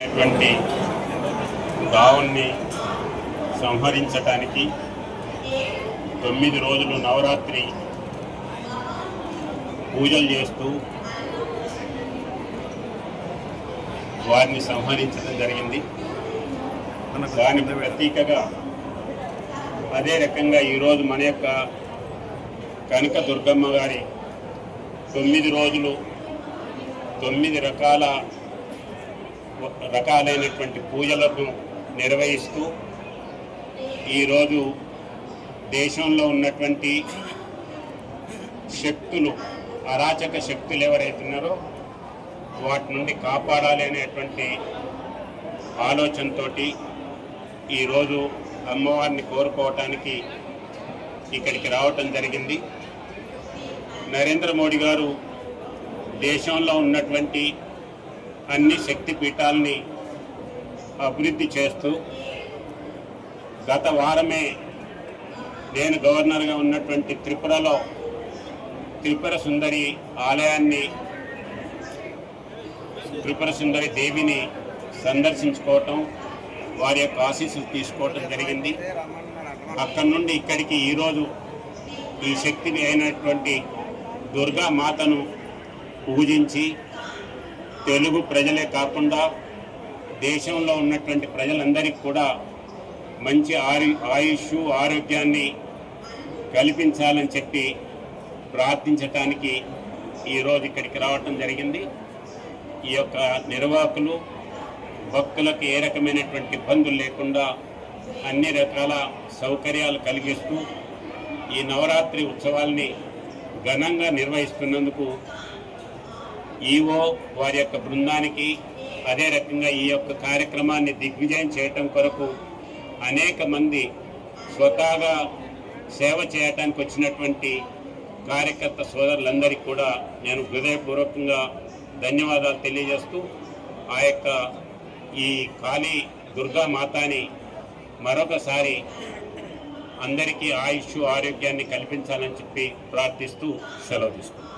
అటువంటి రావణ్ణి సంహరించడానికి 9 రోజులు నవరాత్రి పూజలు చేస్తూ వారిని సంహరించడం జరిగింది. దానికి ప్రతీకగా అదే రకంగా ఈరోజు మన యొక్క కనక దుర్గమ్మ గారి 9 రోజులు 9 రకాలైనటువంటి పూజలను నిర్వహిస్తూ ఈరోజు దేశంలో ఉన్నటువంటి శక్తులు, అరాచక శక్తులు ఎవరైతున్నారో వాటి నుండి కాపాడాలి అనేటువంటి ఆలోచనతో ఈరోజు అమ్మవారిని కోరుకోవటానికి ఇక్కడికి రావటం జరిగింది. నరేంద్ర మోడీ గారు దేశంలో ఉన్నటువంటి అన్ని శక్తి పీఠాలని అభివృద్ధి చేస్తూ గత వారమే నేను గవర్నర్గా ఉన్నటువంటి త్రిపురలో త్రిపుర సుందరి ఆలయాన్ని, త్రిపుర సుందరి దేవిని సందర్శించుకోవటం, వారి యొక్క ఆశీస్సులు తీసుకోవటం జరిగింది. అక్కడి నుండి ఇక్కడికి ఈరోజు ఈ శక్తిని అయినటువంటి దుర్గా మాతను పూజించి తెలుగు ప్రజలే కాకుండా దేశంలో ఉన్నటువంటి ప్రజలందరికీ కూడా మంచి ఆయుష్ ఆరోగ్యాన్ని కల్పించాలని చెప్పి ప్రార్థించటానికి ఈరోజు ఇక్కడికి రావటం జరిగింది. ఈ యొక్క నిర్వాహకులు భక్తులకు ఏ రకమైనటువంటి ఇబ్బందులు లేకుండా అన్ని రకాల సౌకర్యాలు కలిగిస్తూ ఈ నవరాత్రి ఉత్సవాల్ని ఘనంగా నిర్వహిస్తున్నందుకు ఈవో వారి యొక్క బృందానికి, అదే రకంగా ఈ యొక్క కార్యక్రమాన్ని దిగ్విజయం చేయటం కొరకు అనేక మంది స్వతహాగా సేవ చేయటానికి వచ్చినటువంటి కార్యకర్త సోదరులందరికీ కూడా నేను హృదయపూర్వకంగా ధన్యవాదాలు తెలియజేస్తూ ఆ యొక్క ఈ కాళీ దుర్గా మాతాని మరొకసారి అందరికీ ఆయుష్ ఆరోగ్యాన్ని కల్పించాలని చెప్పి ప్రార్థిస్తూ సెలవు తీసుకుంటాను.